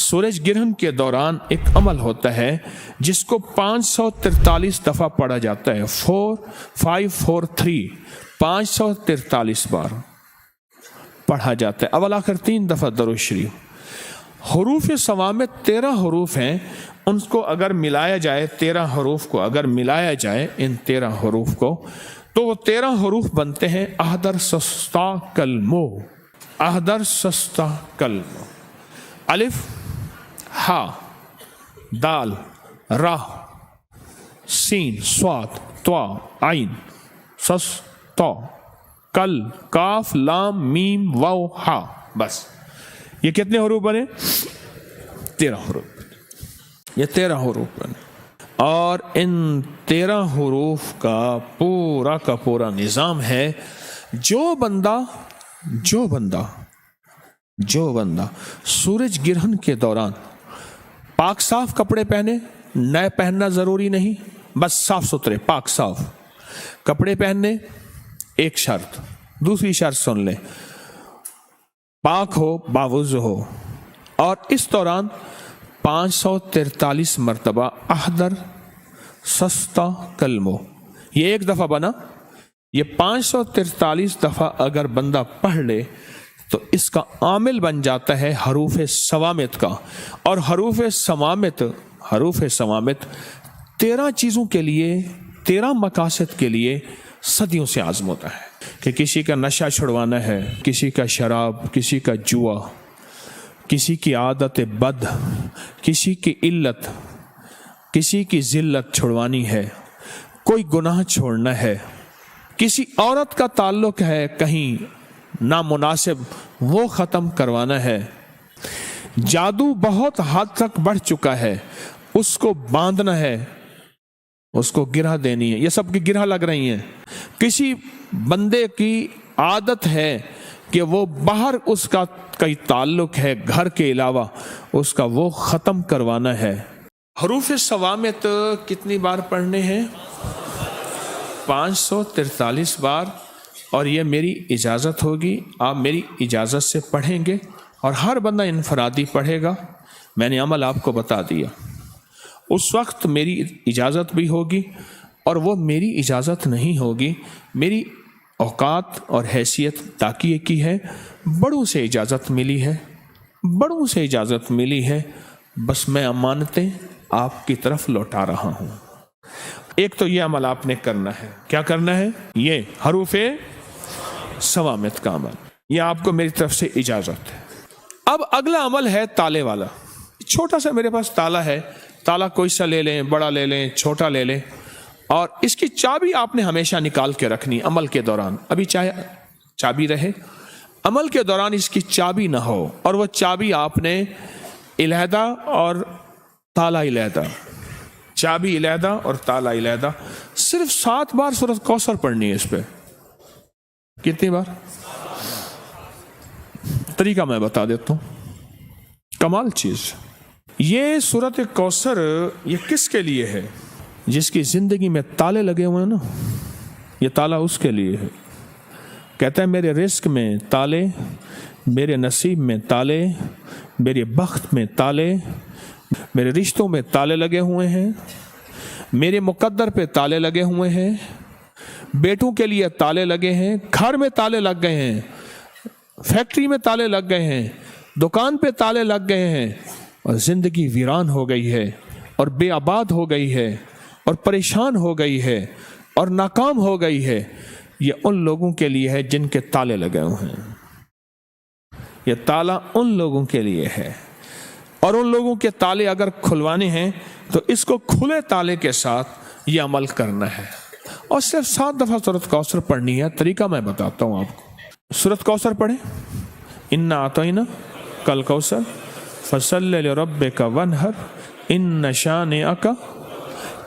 سورج گرہن کے دوران ایک عمل ہوتا ہے جس کو 543 دفعہ پڑھا جاتا ہے. 4543 543 بار پڑھا جاتا ہے. اول آخر 3 دفعہ درود شریف. حروف ثوامت 13 حروف ہیں. ان کو اگر ملایا جائے 13 حروف کو اگر ملایا جائے ان 13 حروف کو تو وہ 13 حروف بنتے ہیں احدر سستا کلمو. احدر سستا کلمو. الف ہا دال را سین صاد طا عین سس تا کل کاف لام میم واو ہا. بس یہ کتنے حروف بنے؟ 13 حروف. یہ 13 حروف بنے اور ان 13 حروف کا پورا نظام ہے. جو بندہ سورج گرہن کے دوران پاک صاف کپڑے پہنے، نئے پہننا ضروری نہیں، بس صاف ستھرے پاک صاف کپڑے پہننے ایک شرط. دوسری شرط سن لیں، پاک ہو باوضو ہو. اور اس دوران 543 مرتبہ احدر سستا کلمو. یہ ایک دفعہ بنا. یہ 543 دفعہ اگر بندہ پڑھ لے تو اس کا عامل بن جاتا ہے حروف ثوامت کا. اور حروف ثوامت 13 چیزوں کے لیے 13 مقاصد کے لیے صدیوں سے آزموتا ہے. کہ کسی کا نشہ چھڑوانا ہے، کسی کا شراب، کسی کا جوا، کسی کی عادت بد، کسی کی علت، کسی کی ذلت چھڑوانی ہے، کوئی گناہ چھوڑنا ہے، کسی عورت کا تعلق ہے کہیں نامناسب وہ ختم کروانا ہے. جادو بہت حد تک بڑھ چکا ہے اس کو باندھنا ہے، اس کو گرہ دینی ہے. یہ سب کی گرہ لگ رہی ہیں. کسی بندے کی عادت ہے کہ وہ باہر اس کا کوئی تعلق ہے گھر کے علاوہ، اس کا وہ ختم کروانا ہے. حروف ثوامت کتنی بار پڑھنے ہیں؟ 543 بار. اور یہ میری اجازت ہوگی، آپ میری اجازت سے پڑھیں گے اور ہر بندہ انفرادی پڑھے گا. میں نے عمل آپ کو بتا دیا. اس وقت میری اجازت بھی ہوگی اور وہ میری اجازت نہیں ہوگی. میری اوقات اور حیثیت تاکیے کی ہے. بڑوں سے اجازت ملی ہے. بس میں امانتیں آپ کی طرف لوٹا رہا ہوں. ایک تو یہ عمل آپ نے کرنا ہے. کیا کرنا ہے؟ یہ حروف ثوامت کا عمل. یہ آپ کو میری طرف سے اجازت ہے. اب اگلا عمل ہے تالے والا. چھوٹا سا میرے پاس تالا ہے. تالا کوئی سا لے لیں، بڑا لے لیں، چھوٹا لے لیں. اور اس کی چابی آپ نے ہمیشہ نکال کے رکھنی عمل کے دوران. ابھی چاہے چابی رہے، عمل کے دوران اس کی چابی نہ ہو. اور وہ چابی آپ نے علیحدہ اور تالا علیحدہ، چابی علیحدہ اور تالا علیحدہ. صرف 7 بار سورۃ کوثر پڑھنی ہے. اس پہ کتنی بار؟ طریقہ میں بتا دیتا ہوں. کمال چیز. یہ سورۃ کوثر یہ کس کے لیے ہے؟ جس کی زندگی میں تالے لگے ہوئے ہیں نا، یہ تالا اس کے لیے ہے. کہتا ہے میرے رزق میں تالے، میرے نصیب میں تالے، میرے بخت میں تالے، میرے رشتوں میں تالے لگے ہوئے ہیں، میرے مقدر پہ تالے لگے ہوئے ہیں، بیٹوں کے لیے تالے لگے ہیں، گھر میں تالے لگ گئے ہیں، فیکٹری میں تالے لگ گئے ہیں، دکان پہ تالے لگ گئے ہیں. اور زندگی ویران ہو گئی ہے اور بے آباد ہو گئی ہے اور پریشان ہو گئی ہے اور ناکام ہو گئی ہے. یہ ان لوگوں کے لیے ہے جن کے تالے لگے ہوئے ہیں. یہ تالا ان لوگوں کے لیے ہے. اور ان لوگوں کے تالے اگر کھلوانے ہیں تو اس کو کھلے تالے کے ساتھ یہ عمل کرنا ہے. اور صرف 7 دفعہ سورۃ کوثر پڑھنی ہے. طریقہ میں بتاتا ہوں آپ کو. سورۃ کوثر پڑھیں. انا اعطینا کل کوثر فصلی لربک وانحر ان شانئک.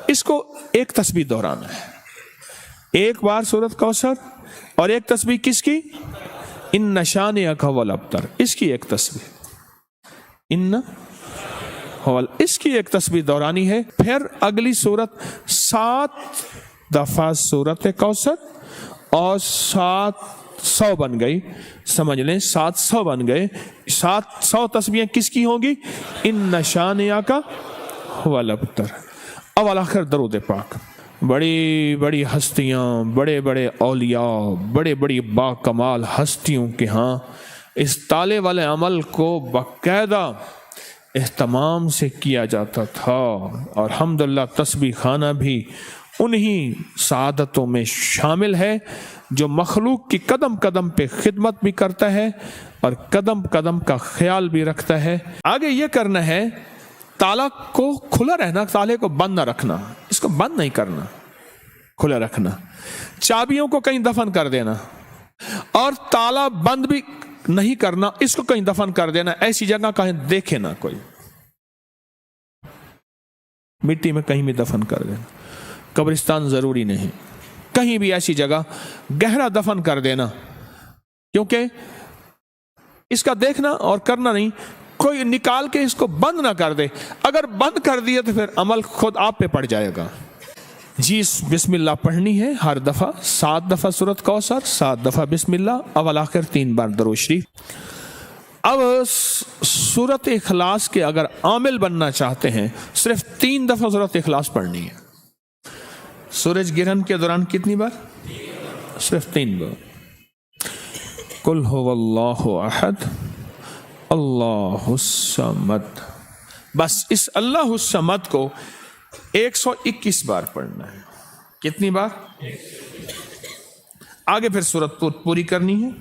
اس کو ایک تسبیح دہرانا ہے. ایک بار سورۃ کوثر اور ایک تسبیح کس کی؟ ان شانئک هو الابتر. اس کی ایک تسبیح اس کی ایک تسبیح دورانی ہے. پھر اگلی سورت 7 دفعہ سورۃ کوثر اور 7 700 बन गई, समझ लें 700 बन गए। 700 तस्बीहें किसकी होंगी? इन्ना शानिया का हुवल अबतर। अव्वल आखिर दरूद पाक। बड़ी बड़ी हस्तियाँ, बड़े बड़े औलिया, बड़े बड़ी बाकमाल हस्तियों के यहाँ इस ताले वाले अमल को बाकायदा एहतमाम से किया जाता था। और अल्हम्दुलिल्लाह तस्बीह खाना भी उन्हीं सआदतों में शामिल है जो मखलूक की कदम कदम पे खिदमत भी करता है और कदम कदम का ख्याल भी रखता है। आगे ये करना है, ताला को खुला रहना, ताले को बंद ना रखना, इसको बंद नहीं करना, खुला रखना। चाबियों को कहीं दफन कर देना और ताला बंद भी नहीं करना, इसको कहीं दफन कर देना। ऐसी जगह कहीं देखे ना कोई, मिट्टी में कहीं भी दफन कर देना। कब्रिस्तान जरूरी नहीं, कहीं भी ऐसी जगह गहरा दफन कर देना, क्योंकि इसका देखना और करना नहीं। कोई निकाल के इसको बंद ना कर दे, अगर बंद कर दिए तो फिर अमल खुद आप पे पड़ जाएगा। जी बिस्मिल्लाह पढ़नी है हर दफा, 7 दफा सूरत कौसर, 7 दफा बिस्मिल्लाह, अव्वल आखिर 3 बार दरूद शरीफ। अब सूरत इखलास के अगर आमिल बनना चाहते हैं, सिर्फ 3 दफा सूरत इखलास पढ़नी है। सूरज गिरहन के दौरान कितनी बार? सिर्फ 3 बार। कुल हुवल्लाहु अहद अल्लाहुस समद। बस इस अल्लाहुस समद को 121 बार पढ़ना है। कितनी बार? आगे फिर सूरत पूरी करनी है,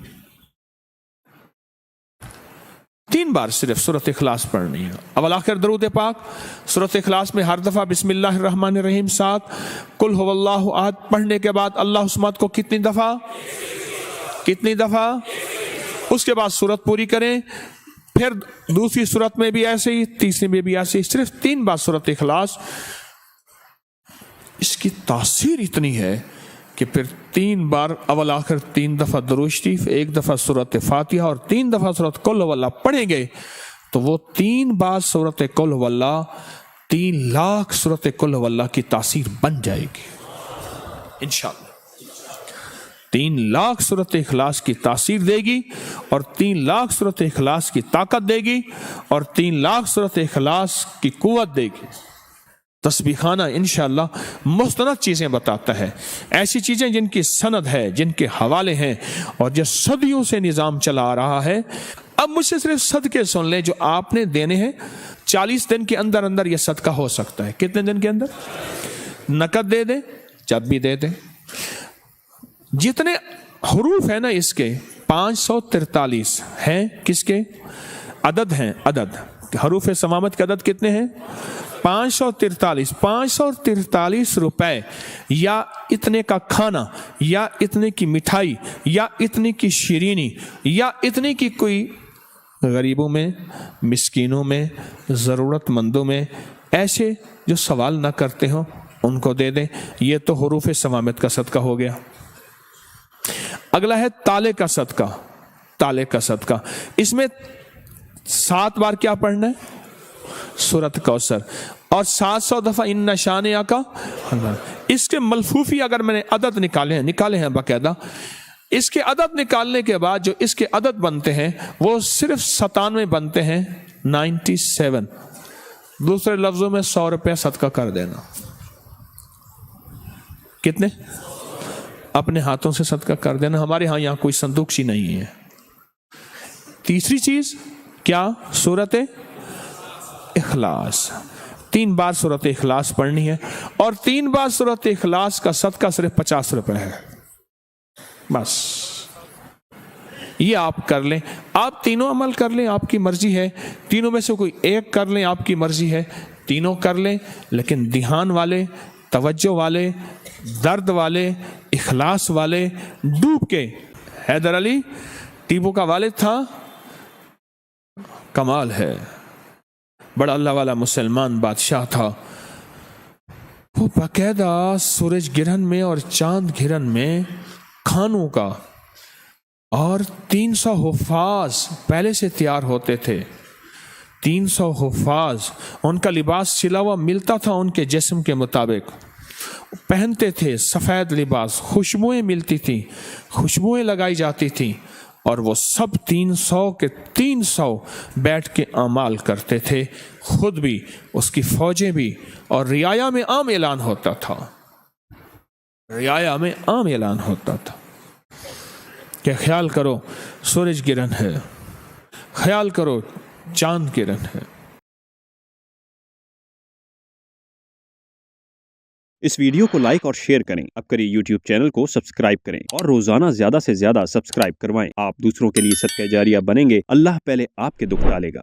3 बार सिर्फ सूरत इखलास पढ़नी है। अव्वल आखिर दरूद पाक। सूरत इखलास में हर दफा बिस्मिल्लाहिर्रहमानिर्रहीम 7, कुल हुवल्लाहु अहद पढ़ने के बाद अल्लाहुस समद को कितनी दफा? कितनी दफा? उसके बाद सूरत पूरी करें। फिर दूसरी सूरत में भी ऐसे ही, तीसरी में भी ऐसे ही, सिर्फ 3 बार सूरत इखलास। इसकी तासीर इतनी है कि फिर 3 बार अव्वल आखिर 3 दफा दरूद शरीफ, 1 दफा सूरत फातिहा और 3 दफा सूरत कुल हुवल्लाह पढ़ेंगे तो वो 3 बार सूरत कुल हुवल्लाह 3 लाख सूरत कुल हुवल्लाह की तासीर बन जाएगी इंशाअल्लाह। 3 लाख सूरत इखलास की तासीर देगी और 3 लाख सूरत इखलास की ताकत देगी और 3 लाख सूरत इखलास की कुव्वत देगी। तस्बीह खाना इंशाअल्लाह मुस्तनद चीज़ें बताता है, ऐसी चीज़ें जिनकी सनद है, जिनके हवाले हैं और जो सदियों से निज़ाम चला आ रहा है। अब मुझसे सिर्फ सदके सुन लें जो आपने देने हैं। 40 दिन के अंदर अंदर यह सदका हो सकता है। कितने दिन के अंदर? नकद दे दें, जब भी दे दें। जितने हरूफ है ना इसके 543 हैं, किसके अदद हैं? अदद हरूफ समामत के अदद कितने हैं? 543। 543 रुपए या इतने का खाना या इतने की मिठाई या इतने की शीरीनी या इतने की कोई गरीबों में, मिस्कीनों में, ज़रूरतमंदों में, ऐसे जो सवाल ना करते हो उनको दे दें। ये तो हरूफ समामत का सदका हो गया। अगला है ताले का सदका। ताले का सदका, इसमें 7 बार क्या पढ़ना है? सूरत कौसर और 700 दफा इन्ना शानिया का। इसके मलफूफी अगर मैंने अदद निकाले हैं बाकायदा, इसके अदद निकालने के बाद जो इसके अदद बनते हैं वो सिर्फ 97 बनते हैं, 97। दूसरे लफ्जों में 100 रुपया सदका कर देना। कितने? अपने हाथों से सदका कर देना। हमारे यहाँ कोई संदूक सी नहीं है। तीसरी चीज क्या? सूरत इखलास। 3 बार सूरत इखलास पढ़नी है और 3 बार सूरत इखलास का सदका सिर्फ 50 रुपए है। बस ये आप कर लें। आप तीनों अमल कर लें, आपकी मर्जी है। तीनों में से कोई एक कर लें, आपकी मर्जी है। तीनों कर लें, लेकिन ध्यान वाले, तवज्जो वाले, दर्द वाले, इखलास वाले, डूब के। हैदर अली टीपू का वालिद था, कमाल है, बड़ा अल्लाह वाला मुसलमान बादशाह था। वो बाकायदा सूरज गिरहन में और चांद गिरहन में खानों का और 300 हुफ़ाज़ पहले से तैयार होते थे। 300 हुफ़ाज़, उनका लिबास सिला हुआ मिलता था उनके जिस्म के मुताबिक। पहनते थे सफ़ेद लिबास, खुशबुएं मिलती थी, खुशबुएं लगाई जाती थी, और वो सब 300 के 300 बैठ के अमाल करते थे, खुद भी, उसकी फौजें भी, और रियाया में आम ऐलान होता था, रियाया में आम ऐलान होता था कि ख्याल करो सूरज गिरन है, ख्याल करो चांद गिरन है। इस वीडियो को लाइक और शेयर करें। अब करिए YouTube चैनल को सब्सक्राइब करें और रोजाना ज्यादा से ज्यादा सब्सक्राइब करवाएं। आप दूसरों के लिए सदका जारिया बनेंगे। अल्लाह पहले आपके दुख टालेगा।